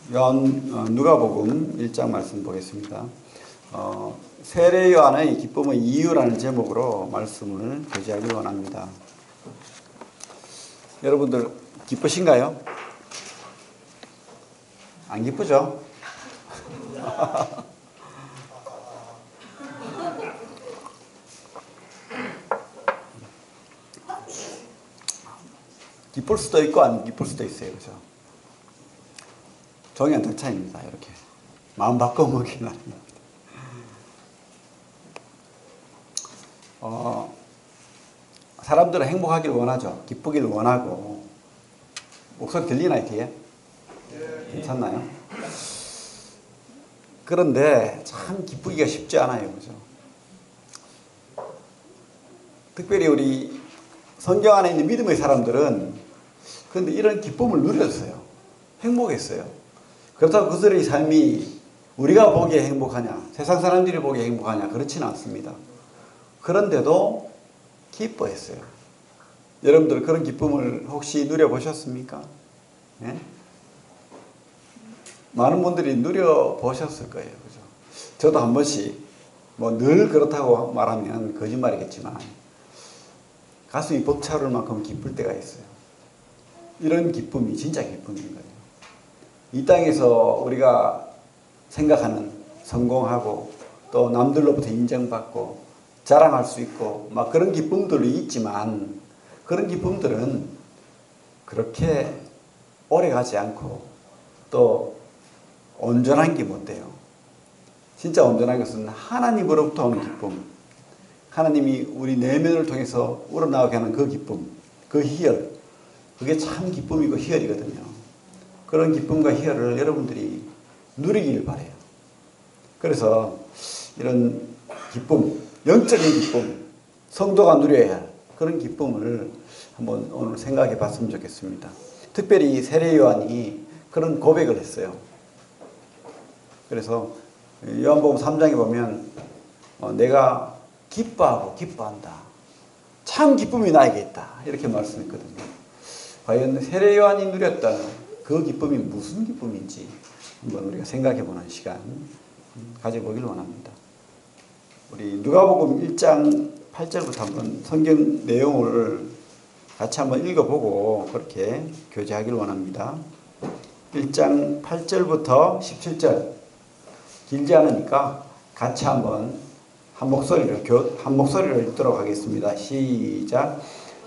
누가복음 1장 말씀 보겠습니다. 세례 요한의 기쁨의 이유라는 제목으로 말씀을 교제하기 원합니다. 여러분들 기쁘신가요? 안 기쁘죠? 기쁠 수도 있고 안 기쁠 수도 있어요. 그죠? 종이 한 장 차이입니다. 이렇게 마음 바꿔먹기는 아닙니다. 사람들은 행복하기를 원하죠. 기쁘기를 원하고. 목소리 들리나요, 뒤에? 괜찮나요? 그런데 참 기쁘기가 쉽지 않아요. 그죠? 특별히 우리 성경 안에 있는 믿음의 사람들은 그런데 이런 기쁨을 누렸어요. 행복했어요. 그렇다고 그들의 삶이 우리가 보기에 행복하냐, 세상 사람들이 보기에 행복하냐, 그렇지는 않습니다. 그런데도 기뻐했어요. 여러분들 그런 기쁨을 혹시 누려보셨습니까? 네? 많은 분들이 누려보셨을 거예요. 그죠? 저도 한 번씩, 늘 그렇다고 말하면 거짓말이겠지만, 가슴이 벅차오를 만큼 기쁠 때가 있어요. 이런 기쁨이 진짜 기쁨인 거예요. 이 땅에서 우리가 생각하는 성공하고 또 남들로부터 인정받고 자랑할 수 있고 막 그런 기쁨들이 있지만 그런 기쁨들은 그렇게 오래 가지 않고 또 온전한 게 못 돼요. 진짜 온전한 것은 하나님으로부터 오는 기쁨, 하나님이 우리 내면을 통해서 우러나오게 하는 그 기쁨, 그 희열, 그게 참 기쁨이고 희열이거든요. 그런 기쁨과 희열을 여러분들이 누리길 바라요. 그래서 이런 기쁨, 영적인 기쁨, 성도가 누려야 할 그런 기쁨을 한번 오늘 생각해 봤으면 좋겠습니다. 특별히 세례 요한이 그런 고백을 했어요. 그래서 요한복음 3장에 보면 내가 기뻐하고 기뻐한다. 참 기쁨이 나에게 있다. 이렇게 말씀했거든요. 과연 세례 요한이 누렸던 그 기쁨이 무슨 기쁨인지 한번 우리가 생각해보는 시간 가져보길 원합니다. 우리 누가복음 1장 8절부터 한번 성경 내용을 같이 한번 읽어보고 그렇게 교제하길 원합니다. 1장 8절부터 17절 길지 않으니까 같이 한번 한 목소리로 읽도록 하겠습니다. 시작.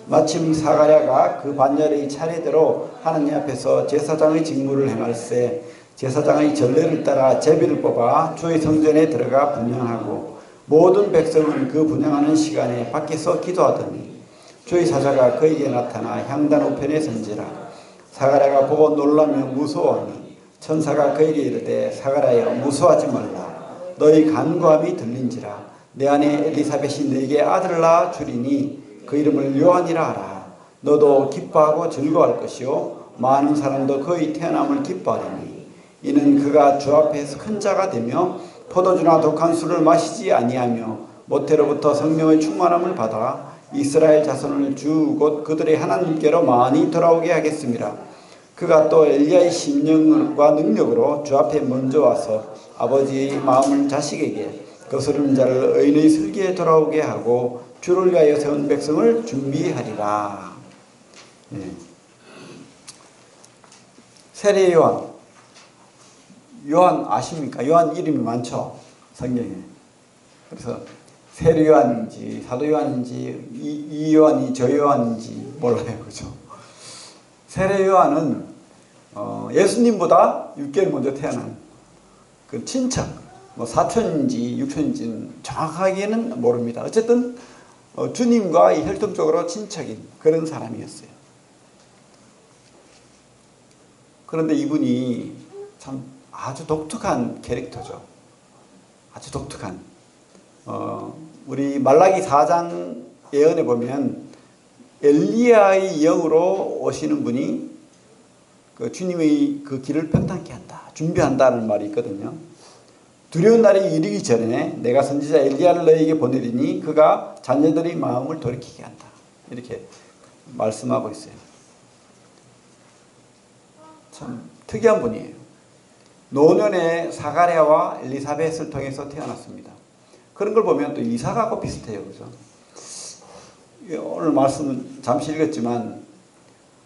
마침 사가랴가 그 반열의 차례대로 하느님 앞에서 제사장의 직무를 행할세 제사장의 전례를 따라 제비를 뽑아 주의 성전에 들어가 분향하고 모든 백성은 그 분향하는 시간에 밖에서 기도하더니 주의 사자가 그에게 나타나 향단 우편에 선지라. 사가랴가 보고 놀라며 무서워하니 천사가 그에게 이르되 사가랴여 무서워하지 말라. 너희 간구함이 들린지라. 내 아내 엘리사벳이 네게 아들을 낳아 주리니 그 이름을 요한이라 하라. 너도 기뻐하고 즐거워할 것이요 많은 사람도 그의 태어남을 기뻐하리니 이는 그가 주 앞에서 큰 자가 되며 포도주나 독한 술을 마시지 아니하며 모태로부터 성령의 충만함을 받아 이스라엘 자손을 주 곧 그들의 하나님께로 많이 돌아오게 하겠습니다. 그가 또 엘리야의 심령과 능력으로 주 앞에 먼저 와서 아버지의 마음을 자식에게 거스르는 자를 의인의 슬기에 돌아오게 하고 주를 위하여 세운 백성을 준비하리라. 예. 세례 요한 아십니까? 요한 이름이 많죠, 성경에. 그래서 세례 요한인지 사도 요한인지 이 요한이 저 요한인지 몰라요. 그죠? 세례 요한은 예수님보다 6개월 먼저 태어난 그 친척, 사촌인지 육촌인지는 정확하게는 모릅니다. 어쨌든 주님과 혈통적으로 친척인 그런 사람이었어요. 그런데 이분이 참 아주 독특한 캐릭터죠. 아주 독특한. 우리 말라기 4장 예언에 보면 엘리야의 영으로 오시는 분이 그 주님의 그 길을 평탄케 한다, 준비한다는 말이 있거든요. 두려운 날이 이르기 전에 내가 선지자 엘리야를 너에게 보내리니 그가 자녀들의 마음을 돌이키게 한다. 이렇게 말씀하고 있어요. 참 특이한 분이에요. 노년의 사가랴와 엘리사벳을 통해서 태어났습니다. 그런 걸 보면 또 이삭하고 비슷해요. 그죠? 오늘 말씀은 잠시 읽었지만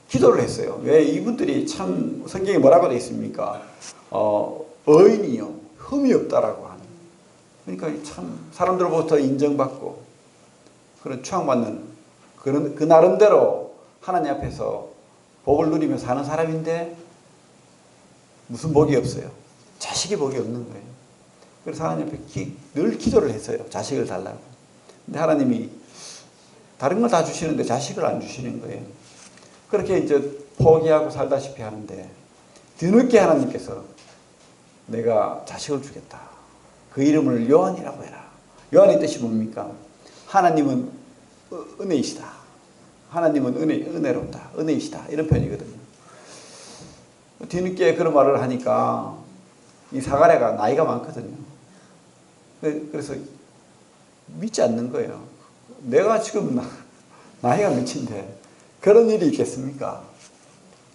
기도를 했어요. 왜 이분들이 참 성경에 뭐라고 되어 있습니까? 의인이요 흠이 없다라고 하는. 그러니까 참 사람들로부터 인정받고 그런 추앙받는 그 나름대로 하나님 앞에서 복을 누리며 사는 사람인데 무슨 복이 없어요? 자식이 복이 없는 거예요. 그래서 하나님 앞에 늘 기도를 했어요. 자식을 달라고. 근데 하나님이 다른 걸 다 주시는데 자식을 안 주시는 거예요. 그렇게 이제 포기하고 살다시피 하는데 뒤늦게 하나님께서 내가 자식을 주겠다. 그 이름을 요한이라고 해라. 요한의 뜻이 뭡니까? 하나님은 은혜이시다. 하나님은 은혜롭다. 은혜이시다. 이런 표현이거든요. 뒤늦게 그런 말을 하니까 이 사가랴가 나이가 많거든요. 그래서 믿지 않는 거예요. 내가 지금 나이가 몇인데 그런 일이 있겠습니까?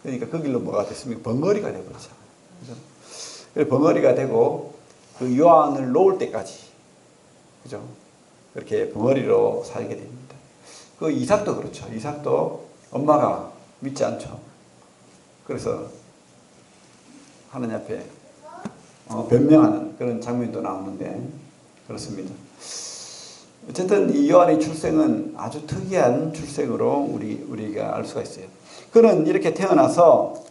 그러니까 그 길로 뭐가 됐습니까? 벙어리가 되버리잖아요. 그래서 벙어리가 되고 그 요한을 놓을 때까지, 그죠? 그렇게 벙어리로 살게 됩니다. 그 이삭도 그렇죠. 이삭도 엄마가 믿지 않죠. 그래서 하나님 앞에 변명하는 그런 장면도 나오는데 그렇습니다. 어쨌든 이 요한의 출생은 아주 특이한 출생으로 우리가 알 수가 있어요. 그는 이렇게 태어나서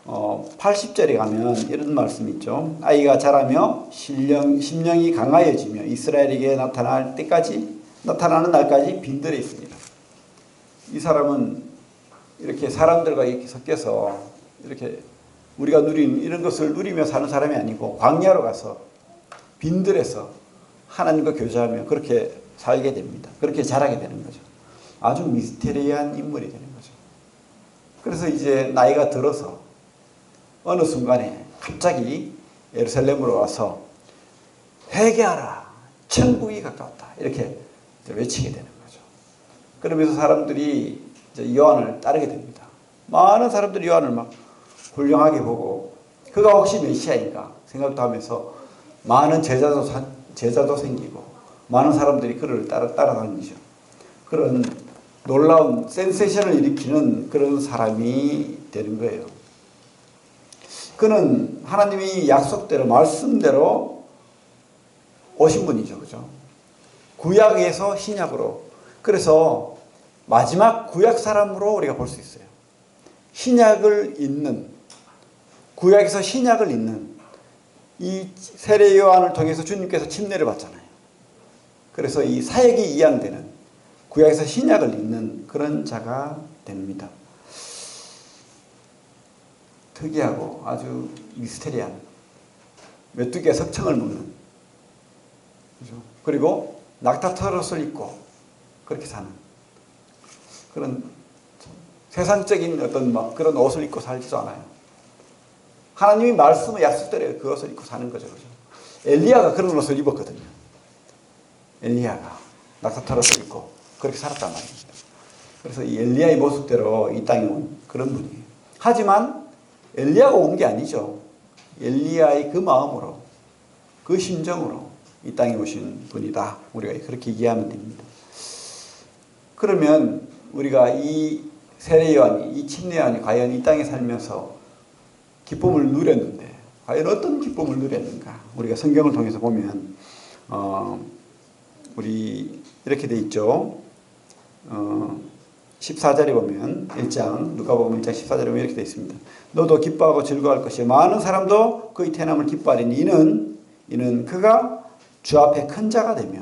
80절에 가면 이런 말씀이 있죠. 아이가 자라며 심령이 강하여지며 이스라엘에게 나타나는 날까지 빈들에 있습니다. 이 사람은 이렇게 사람들과 이렇게 섞여서 이렇게 우리가 누린 이런 것을 누리며 사는 사람이 아니고 광야로 가서 빈들에서 하나님과 교제하며 그렇게 살게 됩니다. 그렇게 자라게 되는 거죠. 아주 미스테리한 인물이 되는 거죠. 그래서 이제 나이가 들어서 어느 순간에 갑자기 예루살렘으로 와서 회개하라, 천국이 가까웠다, 이렇게 외치게 되는 거죠. 그러면서 사람들이 이제 요한을 따르게 됩니다. 많은 사람들이 요한을 막 훌륭하게 보고 그가 혹시 메시아인가 생각도 하면서 많은 제자도 생기고 많은 사람들이 그를 따라다니죠. 그런 놀라운 센세이션을 일으키는 그런 사람이 되는 거예요. 그는 하나님이 약속대로 말씀대로 오신 분이죠. 그죠? 구약에서 신약으로. 그래서 마지막 구약 사람으로 우리가 볼 수 있어요. 신약을 잇는, 구약에서 신약을 잇는 이 세례 요한을 통해서 주님께서 침례를 받잖아요. 그래서 이 사역이 이양되는 구약에서 신약을 잇는 그런 자가 됩니다. 특이하고 아주 미스테리한 메뚜기가 석청을 먹는, 그죠? 그리고 낙타털옷을 입고 그렇게 사는 그런 세상적인 어떤 막 그런 옷을 입고 살지도 않아요. 하나님이 말씀의 약속대로 그 옷을 입고 사는 거죠. 그죠? 엘리야가 그런 옷을 입었거든요. 엘리야가 낙타털옷을 입고 그렇게 살았단 말입니다. 그래서 이 엘리야의 모습대로 이 땅에 온 그런 분이에요. 하지만 엘리야가 온 게 아니죠. 엘리야의 그 마음으로, 그 심정으로 이 땅에 오신 분이다. 우리가 그렇게 이해하면 됩니다. 그러면 우리가 이 세례 요한이, 이 침례 요한이 과연 이 땅에 살면서 기쁨을 누렸는데 과연 어떤 기쁨을 누렸는가? 우리가 성경을 통해서 보면 우리 이렇게 돼 있죠. 14절에 보면 1장 누가복음 1장 14절에 보면 이렇게 되어 있습니다. 너도 기뻐하고 즐거워할 것이요 많은 사람도 그의 태어남을 기뻐하리니 이는 그가 주 앞에 큰 자가 되며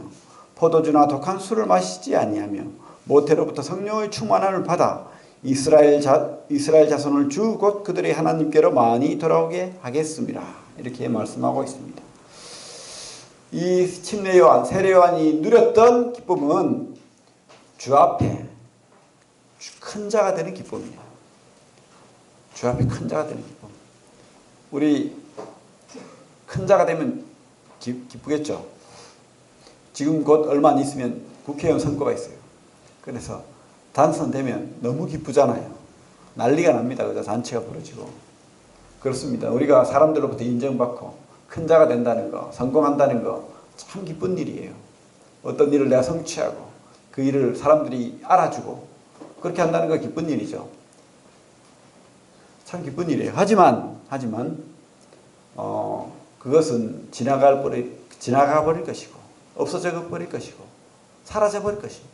포도주나 독한 술을 마시지 아니하며 모태로부터 성령의 충만함을 받아 이스라엘 자손을 주 곧 그들의 하나님께로 많이 돌아오게 하겠습니다. 이렇게 말씀하고 있습니다. 이 침례 요한, 세례 요한이 누렸던 기쁨은 주 앞에 큰 자가 되는 기쁨이에요. 주 앞에 큰 자가 되는 기쁨. 우리 큰 자가 되면 기쁘겠죠. 지금 곧 얼마 안 있으면 국회의원 선거가 있어요. 그래서 당선되면 너무 기쁘잖아요. 난리가 납니다. 그죠? 잔치가 벌어지고. 그렇습니다. 우리가 사람들로부터 인정받고 큰 자가 된다는 거, 성공한다는 거 참 기쁜 일이에요. 어떤 일을 내가 성취하고 그 일을 사람들이 알아주고 그렇게 한다는 거 기쁜 일이죠. 참 기쁜 일이에요. 하지만 그것은 지나가 버릴 것이고 없어져 버릴 것이고 사라져 버릴 것입니다.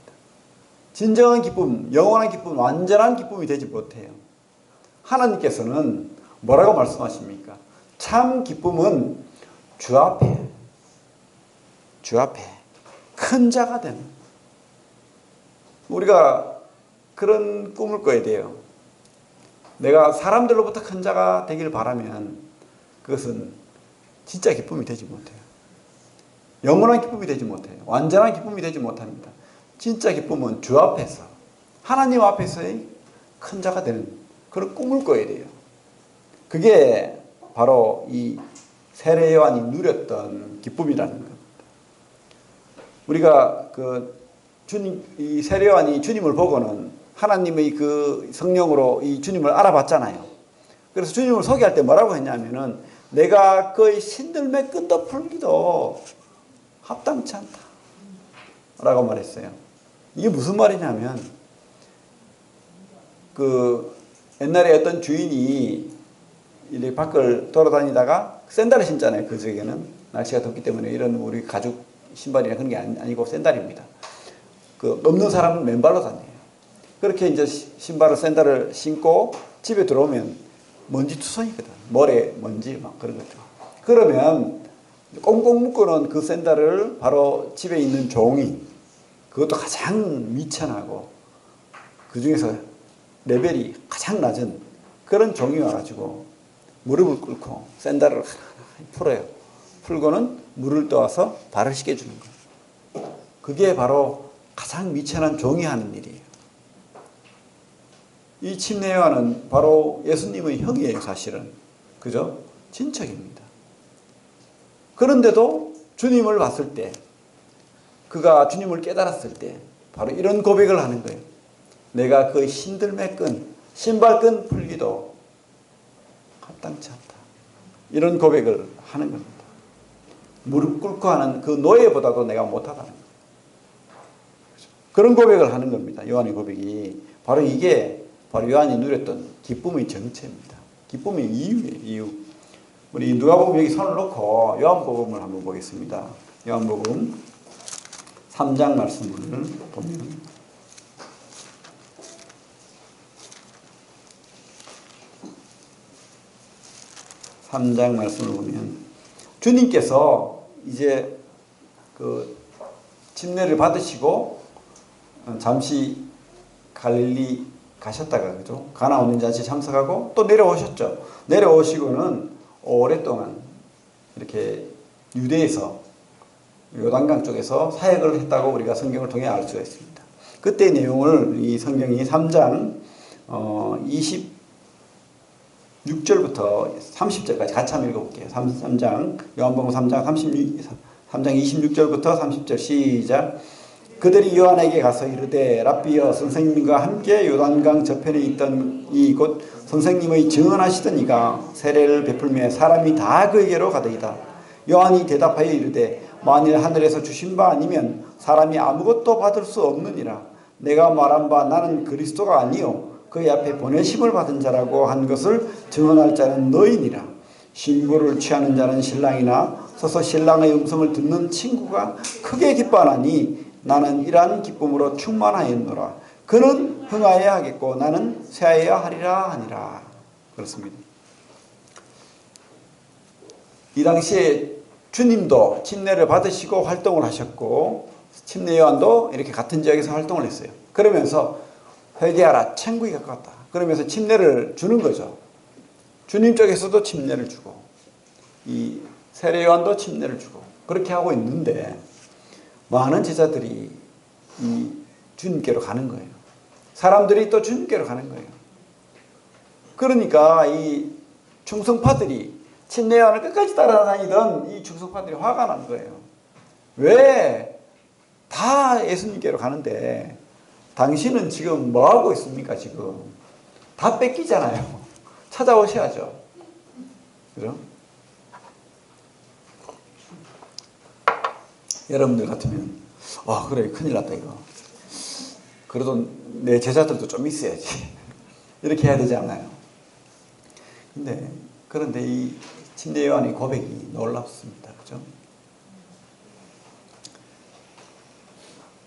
진정한 기쁨, 영원한 기쁨, 완전한 기쁨이 되지 못해요. 하나님께서는 뭐라고 말씀하십니까? 참 기쁨은 주 앞에 큰 자가 되는, 우리가 그런 꿈을 꿔야 돼요. 내가 사람들로부터 큰 자가 되길 바라면 그것은 진짜 기쁨이 되지 못해요. 영원한 기쁨이 되지 못해요. 완전한 기쁨이 되지 못합니다. 진짜 기쁨은 주 앞에서, 하나님 앞에서의 큰 자가 되는 그런 꿈을 꿔야 돼요. 그게 바로 이 세례 요한이 누렸던 기쁨이라는 겁니다. 우리가 이 세례 요한이 주님을 보고는 하나님의 그 성령으로 이 주님을 알아봤잖아요. 그래서 주님을 소개할 때 뭐라고 했냐면은 내가 그의 신들매 끈도 풀기도 합당치 않다 라고 말했어요. 이게 무슨 말이냐면 옛날에 어떤 주인이 이렇게 밖을 돌아다니다가 샌들을 신잖아요. 그 지역에는 날씨가 덥기 때문에 이런 우리 가죽 신발이나 그런 게 아니고 샌들입니다. 없는 사람은 맨발로 다녀요. 그렇게 이제 샌들을 신고 집에 들어오면 먼지투성이거든. 모래, 먼지 막 그런 거죠. 그러면 꽁꽁 묶어놓은 그 샌들을 바로 집에 있는 종이, 그것도 가장 미천하고 그 중에서 레벨이 가장 낮은 그런 종이 와가지고 무릎을 꿇고 샌들을 풀어요. 풀고는 물을 떠와서 발을 씻겨주는 거예요. 그게 바로 가장 미천한 종이 하는 일이에요. 이 침례 요한은 바로 예수님의 형이에요, 사실은. 그죠? 친척입니다. 그런데도 주님을 봤을 때, 그가 주님을 깨달았을 때 바로 이런 고백을 하는 거예요. 내가 그 신들매 끈, 신발끈 풀기도 합당치 않다. 이런 고백을 하는 겁니다. 무릎 꿇고 하는 그 노예보다도 내가 못하다는 거예요. 그런 고백을 하는 겁니다. 요한의 고백이. 바로 이게 바로 요한이 누렸던 기쁨의 정체입니다. 기쁨의 이유예요. 이유. 우리 누가복음 여기 손을 놓고 요한복음을 한번 보겠습니다. 요한복음 3장 말씀을 보면 3장 말씀을 보면 주님께서 이제 침례를 받으시고 잠시 갈릴리 가셨다가, 그죠? 가나 오는 잔치에 참석하고 또 내려오셨죠. 내려오시고는 오랫동안 이렇게 유대에서 요단강 쪽에서 사역을 했다고 우리가 성경을 통해 알 수가 있습니다. 그때 내용을 이 성경이 3장 26절부터 30절까지 같이 한번 읽어볼게요. 3장 요한복음 3장 26절부터 30절 시작. 그들이 요한에게 가서 이르되 랍비여, 선생님과 함께 요단강 저편에 있던 이곳 선생님의 증언하시던 이가 세례를 베풀며 사람이 다 그에게로 가더이다. 요한이 대답하여 이르되 만일 하늘에서 주신 바 아니면 사람이 아무것도 받을 수 없느니라. 내가 말한 바 나는 그리스도가 아니요 그의 앞에 보내심을 받은 자라고 한 것을 증언할 자는 너희니라. 신부를 취하는 자는 신랑이나 서서 신랑의 음성을 듣는 친구가 크게 기뻐하나니 나는 이러한 기쁨으로 충만하였노라. 그는 흥하여야 하겠고 나는 쇠하여야 하리라 하니라. 그렇습니다. 이 당시에 주님도 침례를 받으시고 활동을 하셨고 침례 요한도 이렇게 같은 지역에서 활동을 했어요. 그러면서 회개하라, 천국이 가까웠다. 그러면서 침례를 주는 거죠. 주님 쪽에서도 침례를 주고 이 세례 요한도 침례를 주고 그렇게 하고 있는데 많은 제자들이 이 주님께로 가는 거예요. 사람들이 또 주님께로 가는 거예요. 그러니까 이 충성파들이 침례 요한을 끝까지 따라다니던 이 충성파들이 화가 난 거예요. 왜 다 예수님께로 가는데 당신은 지금 뭐 하고 있습니까? 지금 다 뺏기잖아요. 찾아오셔야죠. 그죠? 여러분들 같으면 그래 큰일 났다 이거. 그래도 내 제자들도 좀 있어야지. 이렇게 해야 되지 않나요? 그런데 이 침례 요한의 고백이 놀랍습니다. 그죠?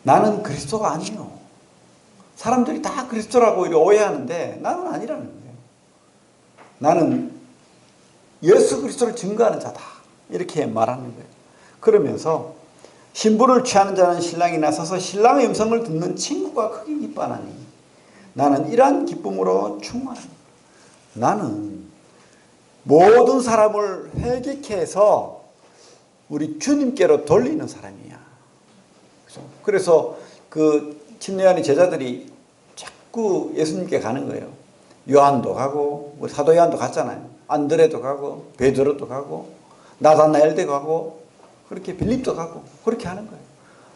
나는 그리스도가 아니요. 사람들이 다 그리스도라고 오해하는데 나는 아니라는 거예요. 나는 예수 그리스도를 증거하는 자다. 이렇게 말하는 거예요. 그러면서 신부를 취하는 자는 신랑이 나서서 신랑의 음성을 듣는 친구가 크게 기뻐하나니 나는 이러한 기쁨으로 충만합니다. 나는 모든 사람을 회개케 해서 우리 주님께로 돌리는 사람이야. 그래서 그 침례 요한의 제자들이 자꾸 예수님께 가는 거예요. 요한도 가고 사도 요한도 갔잖아요. 안드레도 가고 베드로도 가고 나다나엘도 가고 그렇게 빌립도 가고 그렇게 하는 거예요.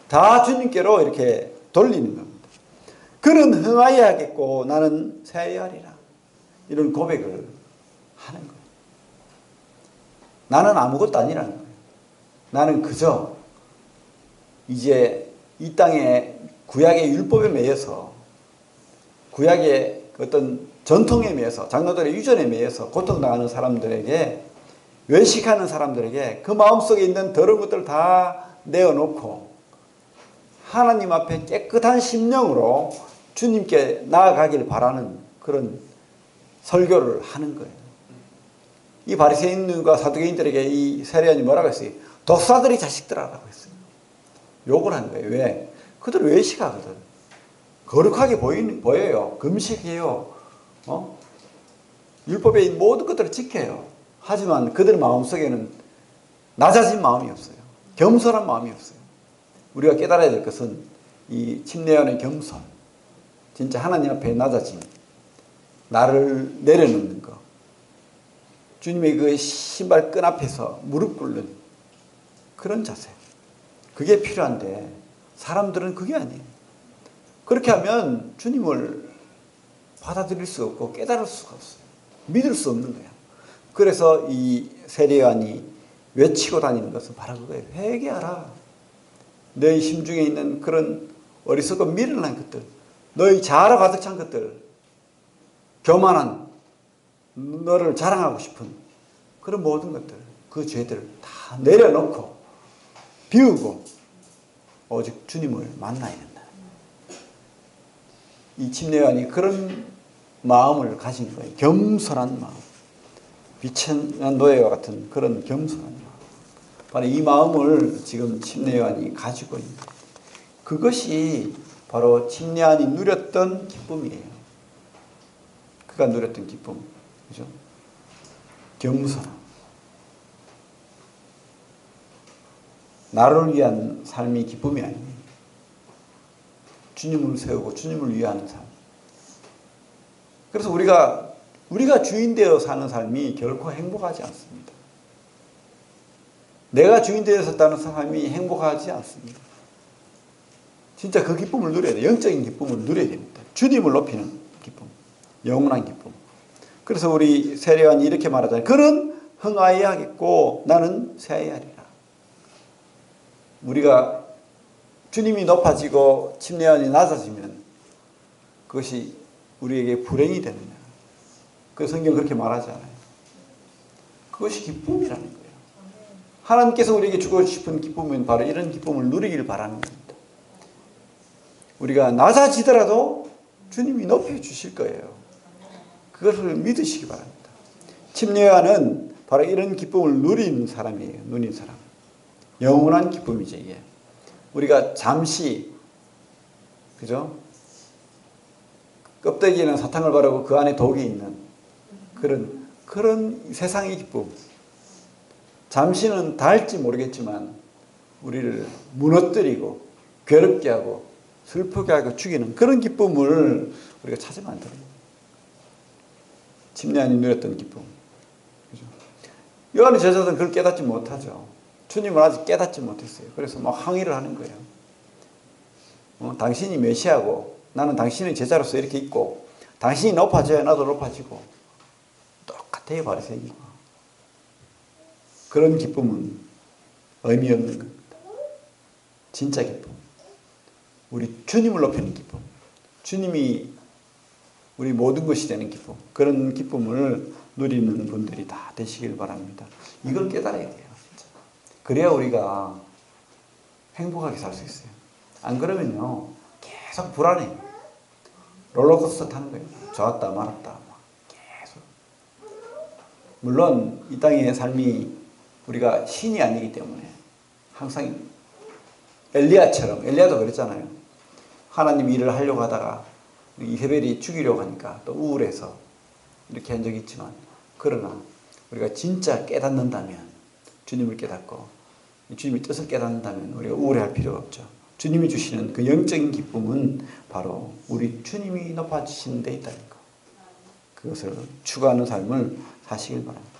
다 주님께로 이렇게 돌리는 겁니다. 그는 흥하여야겠고 나는 쇠하리라. 이런 고백을 하는 거예요. 나는 아무것도 아니라는 거예요. 나는 그저 이제 이 땅에 구약의 율법에 매여서 구약의 어떤 전통에 매여서 장로들의 유전에 매여서 고통당하는 사람들에게 외식하는 사람들에게 그 마음속에 있는 더러운 것들을 다 내어놓고 하나님 앞에 깨끗한 심령으로 주님께 나아가길 바라는 그런 설교를 하는 거예요. 이 바리새인과 사두개인들에게 이 세례요한이 뭐라고 했어요? 독사들이 자식들아라고 했어요. 욕을 한 거예요. 왜? 그들 외식하거든. 거룩하게 보여요. 금식해요. 율법에 있는 모든 것들을 지켜요. 하지만 그들 마음속에는 낮아진 마음이 없어요. 겸손한 마음이 없어요. 우리가 깨달아야 될 것은 이 침례 요한의 겸손, 진짜 하나님 앞에 낮아짐, 나를 내려놓는 것, 주님의 그 신발 끈 앞에서 무릎 꿇는 그런 자세, 그게 필요한데 사람들은 그게 아니에요. 그렇게 하면 주님을 받아들일 수 없고 깨달을 수가 없어요. 믿을 수 없는 거야. 그래서 이 세례 요한이 외치고 다니는 것은 바로 그거예요. 회개하라. 너희 심중에 있는 그런 어리석고 미련한 것들, 너희 자아로 가득 찬 것들, 교만한 너를 자랑하고 싶은 그런 모든 것들, 그 죄들을 다 내려놓고 비우고 오직 주님을 만나야 된다. 이 침례 요한이 그런 마음을 가진 거예요. 겸손한 마음. 비천한 노예와 같은 그런 겸손한 마음. 바로 이 마음을 지금 침례 요한이 가지고 있는 거예요. 그것이 바로 침례 요한이 누렸던 기쁨이에요. 그가 누렸던 기쁨. 그죠? 겸손함. 나를 위한 삶이 기쁨이 아닙니다. 주님을 세우고 주님을 위하는 삶. 그래서 우리가 주인 되어 사는 삶이 결코 행복하지 않습니다. 내가 주인 되어 섰다는 삶이 행복하지 않습니다. 진짜 그 기쁨을 누려야 돼요. 영적인 기쁨을 누려야 됩니다. 주님을 높이는 기쁨, 영원한 기쁨. 그래서 우리 세례 요한이 이렇게 말하잖아요. 그는 흥하여야겠고 나는 쇠하리라. 우리가 주님이 높아지고 침례 요한이 낮아지면 그것이 우리에게 불행이 되느냐. 그 성경 그렇게 말하지 않아요. 그것이 기쁨이라는 거예요. 하나님께서 우리에게 주고 싶은 기쁨은 바로 이런 기쁨을 누리길 바라는 겁니다. 우리가 낮아지더라도 주님이 높여주실 거예요. 그것을 믿으시기 바랍니다. 침례 요한은 바로 이런 기쁨을 누리는 사람이에요. 누린 사람. 영원한 기쁨이죠, 이게. 우리가 잠시, 그죠? 껍데기에는 사탕을 바르고 그 안에 독이 있는 그런 세상의 기쁨. 잠시는 닿을지 모르겠지만 우리를 무너뜨리고 괴롭게 하고 슬프게 하고 죽이는 그런 기쁨을 우리가 찾으면 안 됩니다. 침례 요한이 누렸던 기쁨. 그죠? 요한의 제자들은 그걸 깨닫지 못하죠. 주님을 아직 깨닫지 못했어요. 그래서 막 항의를 하는 거예요. 당신이 메시아고 나는 당신의 제자로서 이렇게 있고 당신이 높아져야 나도 높아지고 똑같아요. 바리새인과. 그런 기쁨은 의미 없는 겁니다. 진짜 기쁨. 우리 주님을 높이는 기쁨. 주님이 우리 모든 것이 되는 기쁨. 그런 기쁨을 누리는 분들이 다 되시길 바랍니다. 이걸 깨달아야 돼요. 진짜. 그래야 우리가 행복하게 살 수 있어요. 안 그러면요, 계속 불안해요. 롤러코스터 타는 거예요. 좋았다 말았다 막 계속. 물론 이 땅의 삶이 우리가 신이 아니기 때문에 항상 엘리야도 그랬잖아요. 하나님 일을 하려고 하다가 이세벨이 죽이려고 하니까 또 우울해서 이렇게 한 적이 있지만, 그러나 우리가 진짜 깨닫는다면, 주님을 깨닫고 주님의 뜻을 깨닫는다면 우리가 우울해할 필요가 없죠. 주님이 주시는 그 영적인 기쁨은 바로 우리 주님이 높아지시는 데 있다는 것. 그것을 추구하는 삶을 사시길 바랍니다.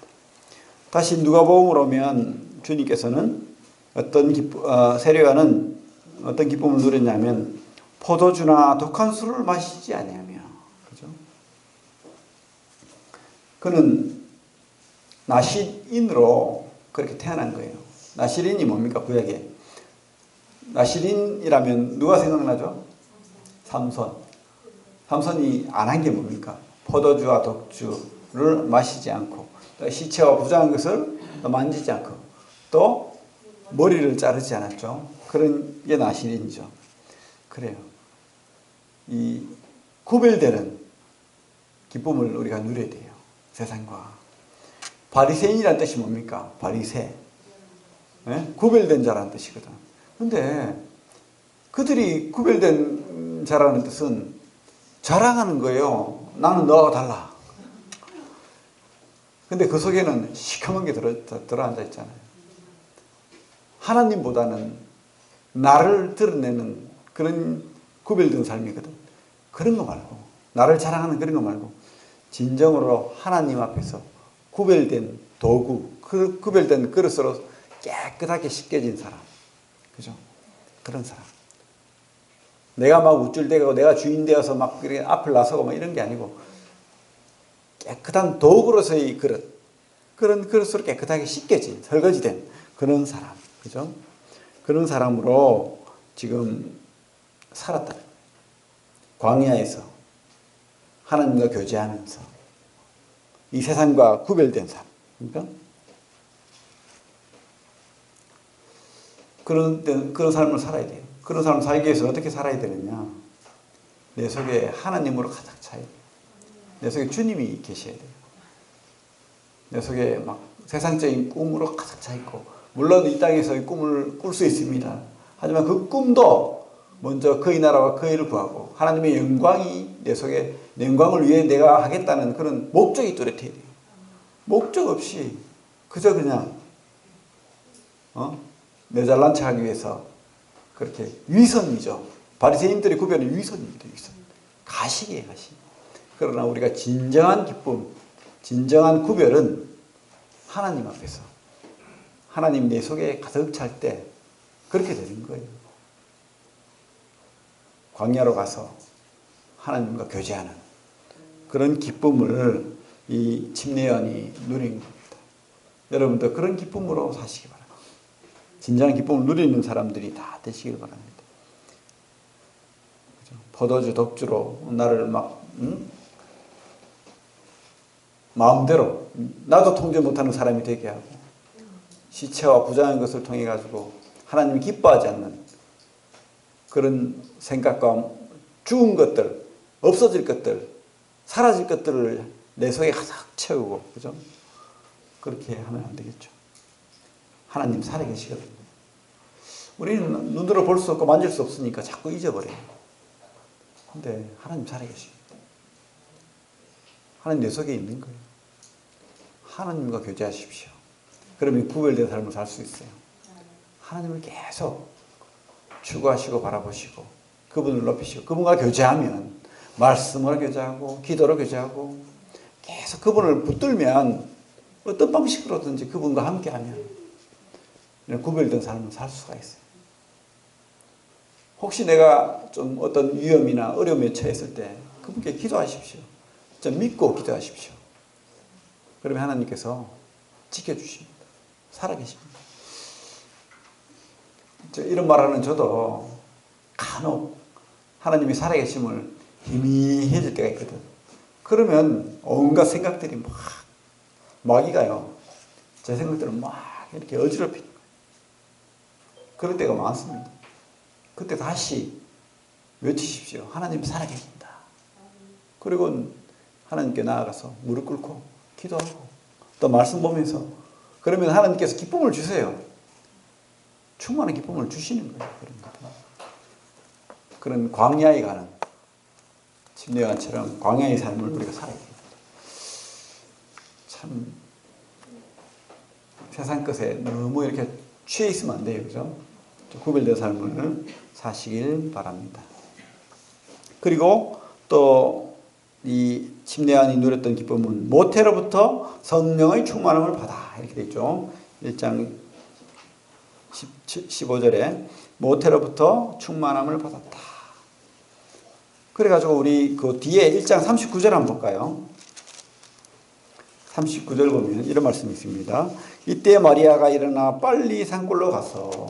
다시 누가복음으로 오면 주님께서는 세례요한은 어떤 기쁨을 누렸냐면 포도주나 독한 술을 마시지 아니하며, 그죠? 그는 나실인으로 그렇게 태어난 거예요. 나실인이 뭡니까? 구약에 나실인이라면 누가 생각나죠? 삼손이 안 한 게 뭡니까? 포도주와 독주를 마시지 않고, 또 시체와 부정한 것을 만지지 않고, 또 머리를 자르지 않았죠. 그런 게 나실인이죠. 그래요. 이 구별되는 기쁨을 우리가 누려야 돼요. 세상과. 바리새인이라는 뜻이 뭡니까? 바리새. 네? 구별된 자라는 뜻이거든. 근데 그들이 구별된 자라는 뜻은 자랑하는 거예요. 나는 너하고 달라. 근데 그 속에는 시커먼 게 들어앉아 있잖아요. 하나님보다는 나를 드러내는 그런 구별된 삶이거든. 그런 거 말고, 나를 자랑하는 그런 거 말고, 진정으로 하나님 앞에서 구별된 도구, 구별된 그릇으로 깨끗하게 씻겨진 사람. 그죠? 그런 사람. 내가 막 우쭐대고 내가 주인 되어서 막 앞을 나서고 막 이런 게 아니고, 깨끗한 도구로서의 그릇, 그런 그릇으로 깨끗하게 씻겨진, 설거지된 그런 사람. 그죠? 그런 사람으로 지금 살았다. 광야에서 하나님과 교제하면서 이 세상과 구별된 삶. 그러니까 그런 삶을 살아야 돼요. 그런 삶을 살기 위해서 어떻게 살아야 되느냐? 내 속에 하나님으로 가득 차야 돼요. 내 속에 주님이 계셔야 돼요. 내 속에 막 세상적인 꿈으로 가득 차 있고, 물론 이 땅에서의 꿈을 꿀 수 있습니다. 하지만 그 꿈도 먼저 그의 나라와 그의 일을 구하고 하나님의 영광이 내 속에, 내 영광을 위해 내가 하겠다는 그런 목적이 뚜렷해야 돼요. 목적 없이 그저 그냥 내 잘난 척하기 위해서 그렇게 위선이죠. 바리새인들의 구별은 위선입니다. 위선. 가식이에요, 가식. 그러나 우리가 진정한 기쁨, 진정한 구별은 하나님 앞에서, 하나님 내 속에 가득 찰 때 그렇게 되는 거예요. 광야로 가서 하나님과 교제하는 그런 기쁨을 이 침례요한이 누린 겁니다. 여러분도 그런 기쁨으로 사시기 바랍니다. 진정한 기쁨을 누리는 사람들이 다 되시길 바랍니다. 그죠? 포도주, 독주로 나를 막 마음대로 나도 통제 못하는 사람이 되게 하고, 시체와 부정한 것을 통해 가지고 하나님이 기뻐하지 않는 그런 생각과 죽은 것들, 없어질 것들, 사라질 것들을 내 속에 가득 채우고, 그죠? 그렇게 하면 안 되겠죠. 하나님 살아계시거든요. 우리는 눈으로 볼 수 없고 만질 수 없으니까 자꾸 잊어버려요. 근데 하나님 살아계십니다. 하나님 내 속에 있는 거예요. 하나님과 교제하십시오. 그러면 구별된 삶을 살 수 있어요. 하나님을 계속 추구하시고 바라보시고 그분을 높이시고, 그분과 교제하면 말씀으로 교제하고 기도로 교제하고 계속 그분을 붙들면 어떤 방식으로든지 그분과 함께하면 구별된 삶을 살 수가 있어요. 혹시 내가 좀 어떤 위험이나 어려움에 처했을 때 그분께 기도하십시오. 좀 믿고 기도하십시오. 그러면 하나님께서 지켜주십니다. 살아계십니다. 이런 말하는 저도 간혹 하나님이 살아계심을 희미해질 때가 있거든. 그러면 온갖 생각들이 막 마귀가요, 제 생각들을 막 이렇게 어지럽히는 거예요. 그럴 때가 많습니다. 그때 다시 외치십시오. 하나님이 살아계신다. 그리고 하나님께 나아가서 무릎 꿇고 기도하고 또 말씀 보면서, 그러면 하나님께서 기쁨을 주세요. 충만한 기쁨을 주시는 거예요. 그런 광야에 가는 침례요한처럼 광야의 삶을 우리가 살아야 됩니다. 참 세상 것에 너무 이렇게 취해 있으면 안 돼요. 그죠? 구별된 삶을 사시길 바랍니다. 그리고 또 이 침례요한이 누렸던 기쁨은 모태로부터 성령의 충만함을 받아, 이렇게 되어 있죠. 1장 15절에 모태로부터 충만함을 받았다. 그래가지고 우리 그 뒤에 1장 39절 한번 볼까요? 39절 보면 이런 말씀이 있습니다. 이때 마리아가 일어나 빨리 산골로 가서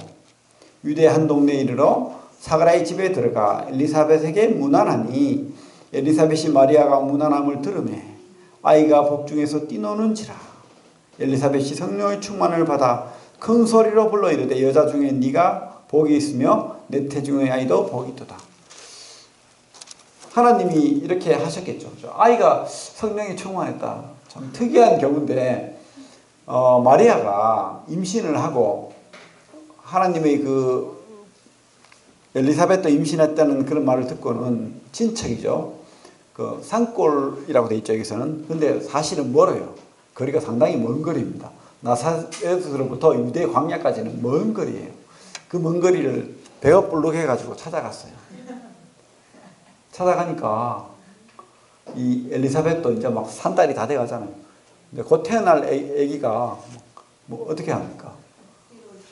유대 한 동네에 이르러 사가랴의 집에 들어가 엘리사벳에게 문안하니, 엘리사벳이 마리아가 문안함을 들으매 아이가 복중에서 뛰노는지라. 엘리사벳이 성령의 충만을 받아 큰 소리로 불러 이르되 여자 중에 네가 복이 있으며 내 태중의 아이도 복이 있도다. 하나님이 이렇게 하셨겠죠. 아이가 성령이 충만했다. 참 특이한 경우인데, 마리아가 임신을 하고 하나님의 그 엘리사벳도 임신했다는 그런 말을 듣고는 친척이죠. 그 산골이라고 돼 있죠, 여기서는. 근데 사실은 멀어요. 거리가 상당히 먼 거리입니다. 나사렛으로부터 유대 광야까지는 먼 거리예요. 그 먼 거리를 배고플룩 해가지고 찾아갔어요. 찾아가니까 이 엘리사벳도 이제 막 산딸이 다 돼가잖아요. 근데 곧 태어날 애기가 뭐 어떻게 합니까?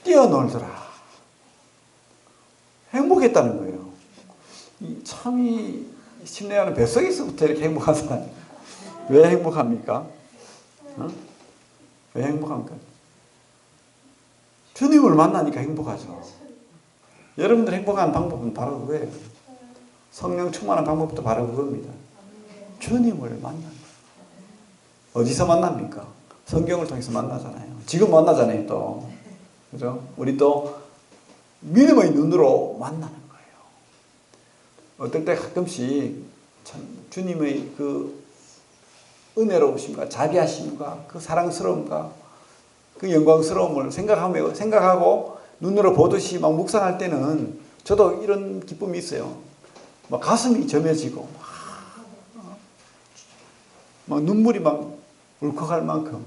뛰어놀더라. 행복했다는 거예요. 참이 침례요한은 뱃속에서부터 이렇게 행복한 사람이에요. 왜 행복합니까? 왜 행복합니까? 주님을 만나니까 행복하죠. 여러분들 행복한 방법은 바로 그거예요. 성령 충만한 방법도 바로 그겁니다. 주님을 만나는 거예요. 어디서 만납니까? 성경을 통해서 만나잖아요. 지금 만나잖아요, 또. 그죠? 우리 또 믿음의 눈으로 만나는 거예요. 어떨 때 가끔씩 참 주님의 그 은혜로우심과 자비하심과 그 사랑스러움과 그 영광스러움을 생각하고 눈으로 보듯이 막 묵상할 때는 저도 이런 기쁨이 있어요. 막 가슴이 점여지고 막 눈물이 막 울컥할 만큼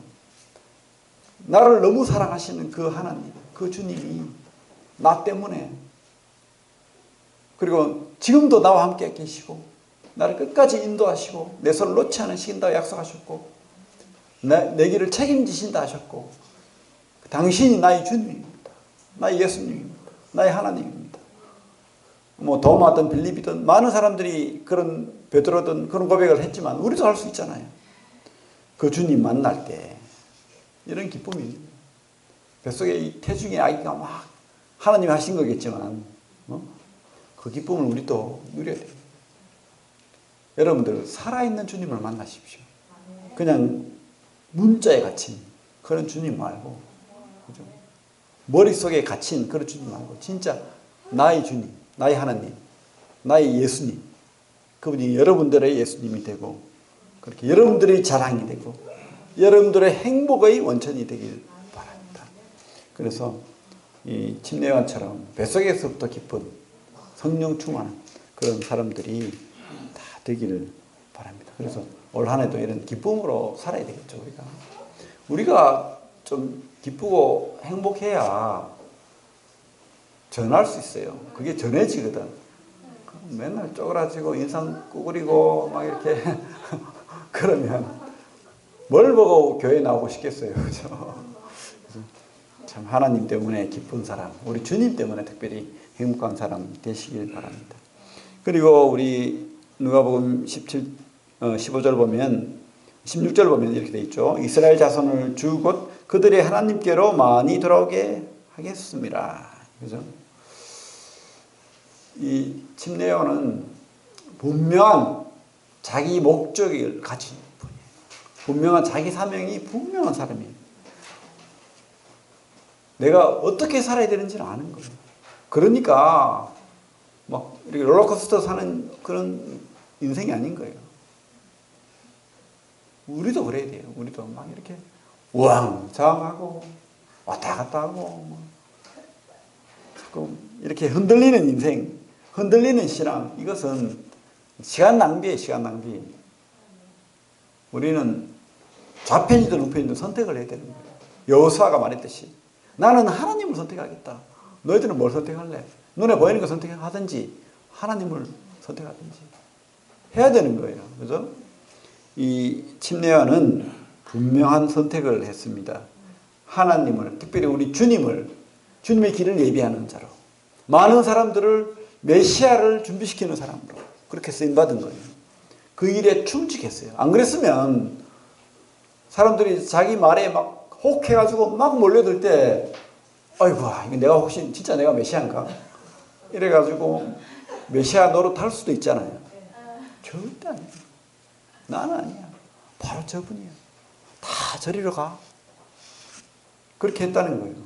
나를 너무 사랑하시는 그 하나님, 그 주님이 나 때문에, 그리고 지금도 나와 함께 계시고 나를 끝까지 인도하시고 내 손을 놓지 않으신다고 약속하셨고 내 길을 책임지신다 하셨고, 당신이 나의 주님입니다. 나의 예수님입니다. 나의 하나님입니다. 뭐 도마든 빌립이든 많은 사람들이 그런 베드로든 그런 고백을 했지만 우리도 할 수 있잖아요. 그 주님 만날 때 이런 기쁨이, 뱃속에 이 태중의 아이가 막 하나님이 하신 거겠지만 그 기쁨을 우리도 누려야 돼요. 여러분들 살아있는 주님을 만나십시오. 그냥 문자에 갇힌 그런 주님 말고, 그죠? 머릿속에 갇힌 그런 주님 말고 진짜 나의 주님, 나의 하나님, 나의 예수님, 그분이 여러분들의 예수님이 되고 그렇게 여러분들의 자랑이 되고 여러분들의 행복의 원천이 되길 바랍니다. 그래서 이 침례요한처럼 뱃속에서부터 깊은 성령 충만한 그런 사람들이 다 되기를 바랍니다. 그래서 올 한 해도 이런 기쁨으로 살아야 되겠죠. 우리가 좀 기쁘고 행복해야 전할 수 있어요. 그게 전해지거든. 맨날 쪼그라지고 인상 구부리고 막 이렇게 그러면 뭘 보고 교회 나오고 싶겠어요. 그죠? 참 하나님 때문에 기쁜 사람, 우리 주님 때문에 특별히 행복한 사람 되시길 바랍니다. 그리고 우리 누가복음 15절 보면 16절 보면 이렇게 돼 있죠. 이스라엘 자손을 주 곧 그들이 하나님께로 많이 돌아오게 하겠습니다. 그죠? 이 침례요한은 분명한 자기 목적을 가진 분이에요. 분명한 자기 사명이 분명한 사람이에요. 내가 어떻게 살아야 되는지를 아는 거예요. 그러니까 막 이렇게 롤러코스터 사는 그런 인생이 아닌 거예요. 우리도 그래야 돼요. 우리도 막 이렇게 우왕좌왕하고 왔다 갔다 하고 자꾸 이렇게 흔들리는 인생, 흔들리는 신앙, 이것은 시간 낭비예요. 시간 낭비. 우리는 좌편이든 우편이든 선택을 해야 되는 거예요. 여호수아가 말했듯이 나는 하나님을 선택하겠다. 너희들은 뭘 선택할래? 눈에 보이는 거 선택하든지 하나님을 선택하든지 해야 되는 거예요. 그죠? 이 침례요한은 분명한 선택을 했습니다. 하나님을, 특별히 우리 주님을, 주님의 길을 예비하는 자로, 많은 사람들을 메시아를 준비시키는 사람으로 그렇게 쓰임받은 거예요. 그 일에 충직했어요. 안 그랬으면 사람들이 자기 말에 막 혹해가지고 막 몰려들 때 아이고 이거 내가 혹시 진짜 내가 메시아인가? 이래가지고 메시아 노릇할 수도 있잖아요. 절대 아니에요. 나는 아니야. 바로 저분이야. 다 저리로 가. 그렇게 했다는 거예요.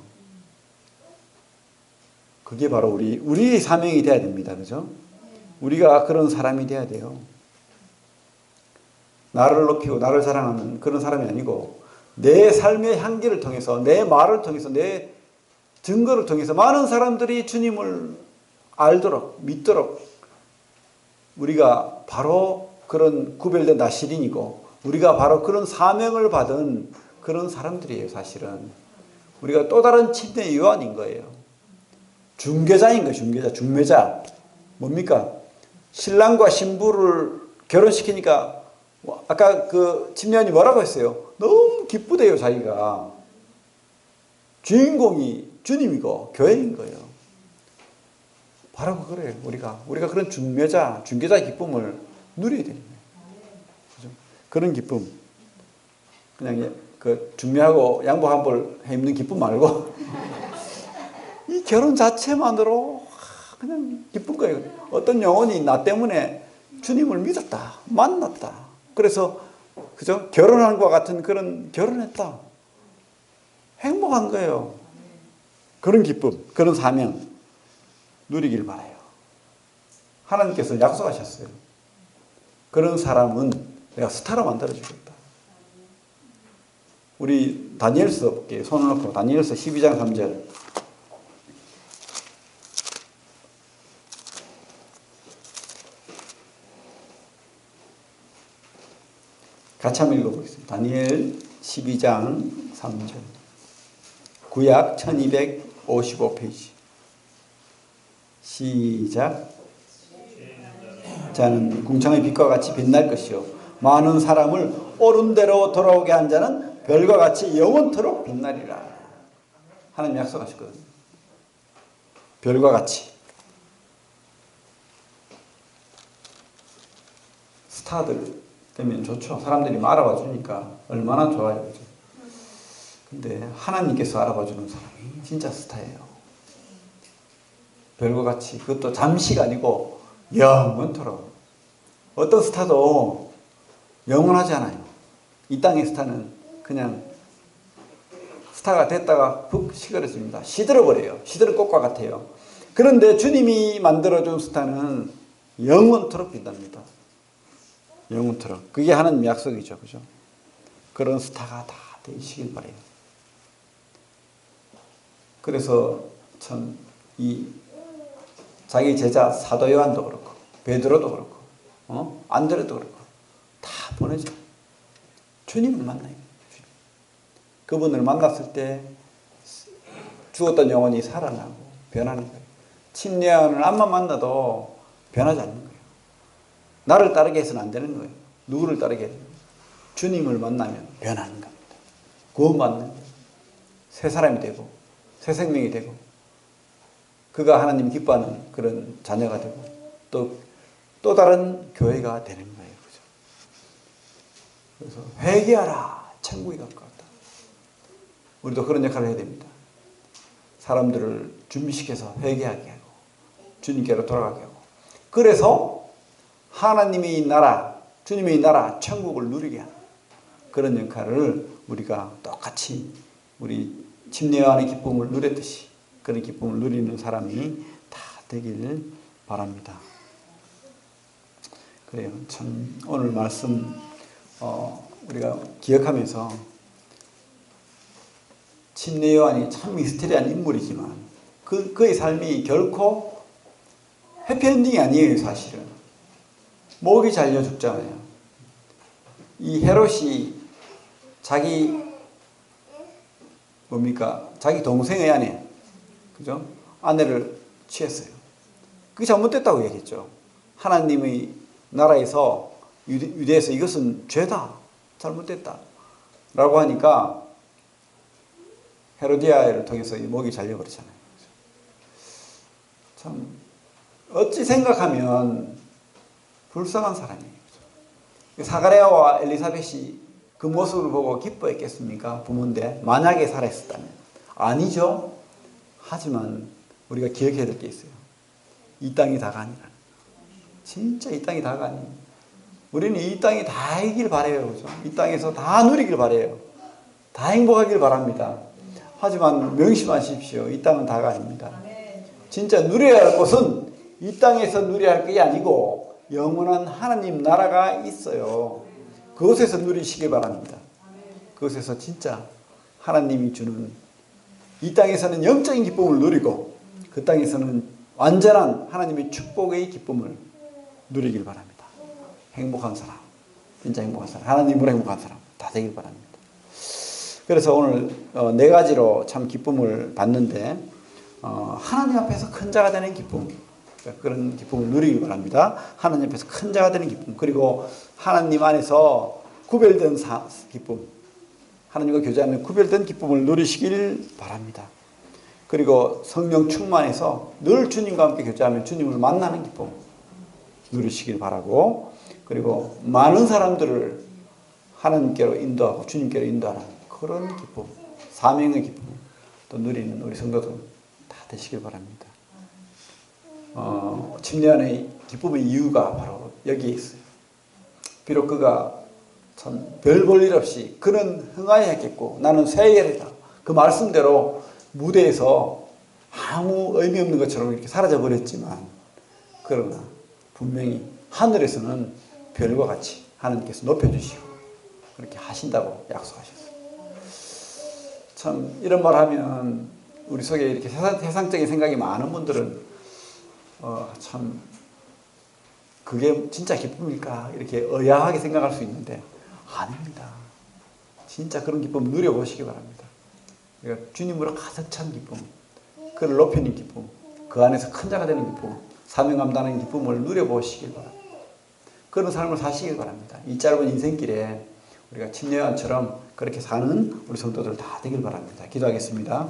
그게 바로 우리의 사명이 돼야 됩니다. 그죠? 우리가 그런 사람이 돼야 돼요. 나를 높이고 나를 자랑하는 그런 사람이 아니고 내 삶의 향기를 통해서 내 말을 통해서 내 증거를 통해서 많은 사람들이 주님을 알도록 믿도록 우리가 바로 그런 구별된 나시린이고 우리가 바로 그런 사명을 받은 그런 사람들이에요. 사실은 우리가 또 다른 침례 요한인 거예요. 중개자인 거예요. 중매자. 뭡니까? 신랑과 신부를 결혼시키니까 아까 그 침례요한이 뭐라고 했어요? 너무 기쁘대요. 자기가. 주인공이 주님이고 교회인 거예요. 바로 그거예요. 우리가 그런 중개자의 기쁨을 누려야 되는 거예요. 그죠? 그런 기쁨. 그냥 그 중매하고 양복 한 벌 해 입는 기쁨 말고 이 결혼 자체만으로 그냥 기쁜 거예요. 어떤 영혼이 나 때문에 주님을 믿었다. 만났다. 그래서 그죠? 결혼한 것과 같은 그런 결혼했다. 행복한 거예요. 그런 기쁨, 그런 사명 누리길 바라요. 하나님께서 약속하셨어요. 그런 사람은 내가 스타로 만들어주겠다. 우리 다니엘서 볼게요. 손을 놓고 다니엘서 12장 3절. 같이 한번 읽어보겠습니다. 다니엘 12장 3절. 구약 1255페이지. 시작. 자는 궁창의 빛과 같이 빛날 것이요 많은 사람을 옳은 대로 돌아오게 한 자는 별과 같이 영원토록 빛나리라. 하나님 약속하셨거든요. 별과 같이. 스타들 되면 좋죠. 사람들이 알아봐 주니까 얼마나 좋아요. 그죠? 근데 하나님께서 알아봐 주는 사람이 진짜 스타예요. 별과 같이. 그것도 잠시가 아니고 영원토록. 어떤 스타도 영원하지 않아요. 이 땅의 스타는 그냥 스타가 됐다가 푹 시들어집니다. 시들어버려요. 시들은 꽃과 같아요. 그런데 주님이 만들어준 스타는 영원토록 빛납니다. 영원토록. 그게 하나님 약속이죠. 그죠? 그런 스타가 다 되시길 바래요. 그래서 참 자기 제자 사도 요한도 그렇고 베드로도 그렇고 안드레도 그렇고 다 보내죠. 주님을 만나요. 그분을 만났을 때 죽었던 영혼이 살아나고 변하는 거예요. 침례요한을 암만 만나도 변하지 않는 거예요. 나를 따르게 해서는 안 되는 거예요. 누구를 따르게 해야 돼요? 주님을 만나면 변하는 겁니다. 구원받는 거예요. 새 사람이 되고 새 생명이 되고 그가 하나님 기뻐하는 그런 자녀가 되고 또 다른 교회가 되는 거예요. 그죠? 그래서 회개하라. 천국이 가까웠다. 우리도 그런 역할을 해야 됩니다. 사람들을 준비시켜서 회개하게 하고 주님께로 돌아가게 하고, 그래서 하나님의 나라, 주님의 나라, 천국을 누리게 하는 그런 역할을 우리가 똑같이 우리 침례요한의 기쁨을 누렸듯이 그런 기쁨을 누리는 사람이 다 되길 바랍니다. 그래요. 참 오늘 말씀 우리가 기억하면서 침례요한이 참 미스테리한 인물이지만 그의 삶이 결코 해피엔딩이 아니에요. 사실은 목이 잘려 죽잖아요. 이 헤롯이 자기 자기 동생의 아내, 그죠? 아내를 취했어요. 그게 잘못됐다고 얘기했죠. 하나님의 나라에서 유대에서 이것은 죄다, 잘못됐다 라고 하니까 헤로디아를 통해서 이 목이 잘려버리잖아요. 참 어찌 생각하면 불쌍한 사람이에요. 사가랴와 엘리사벳이 그 모습을 보고 기뻐했겠습니까? 부모인데 만약에 살아있었다면. 아니죠. 하지만 우리가 기억해야 될 게 있어요. 이 땅이 다가 아니라. 진짜 이 땅이 다가 아니에요. 우리는 이 땅이 다이길 바라요. 그죠? 이 땅에서 다 누리길 바라요. 다 행복하길 바랍니다. 하지만 명심하십시오. 이 땅은 다가 아닙니다. 진짜 누려야 할 것은 이 땅에서 누려야 할 게 아니고 영원한 하나님 나라가 있어요. 그곳에서 누리시길 바랍니다. 그곳에서 진짜 하나님이 주는, 이 땅에서는 영적인 기쁨을 누리고 그 땅에서는 완전한 하나님의 축복의 기쁨을 누리길 바랍니다. 행복한 사람, 진짜 행복한 사람, 하나님으로 행복한 사람 다 되길 바랍니다. 그래서 오늘 네 가지로 참 기쁨을 받는데, 하나님 앞에서 큰 자가 되는 기쁨, 그런 기쁨을 누리길 바랍니다. 하나님 앞에서 큰 자가 되는 기쁨, 그리고 하나님 안에서 구별된 기쁨, 하나님과 교제하는 구별된 기쁨을 누리시길 바랍니다. 그리고 성령 충만해서 늘 주님과 함께 교제하면 주님을 만나는 기쁨 누리시길 바라고, 그리고 많은 사람들을 하나님께로 인도하고 주님께로 인도하는 그런 기쁨, 사명의 기쁨 또 누리는 우리 성도들 다 되시길 바랍니다. 침례요한의 기쁨의 이유가 바로 여기에 있어요. 비록 그가 참 별 볼 일 없이 그는 흥하여 했겠고 나는 쇠예리다, 그 말씀대로 무대에서 아무 의미 없는 것처럼 이렇게 사라져 버렸지만, 그러나 분명히 하늘에서는 별과 같이 하나님께서 높여주시고 그렇게 하신다고 약속하셨어요. 참 이런 말 하면 우리 속에 이렇게 세상적인 생각이 많은 분들은 참 그게 진짜 기쁨일까 이렇게 의아하게 생각할 수 있는데 아닙니다. 진짜 그런 기쁨 누려보시기 바랍니다. 그러니까 주님으로 가득 찬 기쁨, 그를 높이는 기쁨, 그 안에서 큰 자가 되는 기쁨, 사명 감당하는 기쁨을 누려보시길 바랍니다. 그런 삶을 사시길 바랍니다. 이 짧은 인생길에 우리가 침례요한처럼 그렇게 사는 우리 성도들 다 되길 바랍니다. 기도하겠습니다.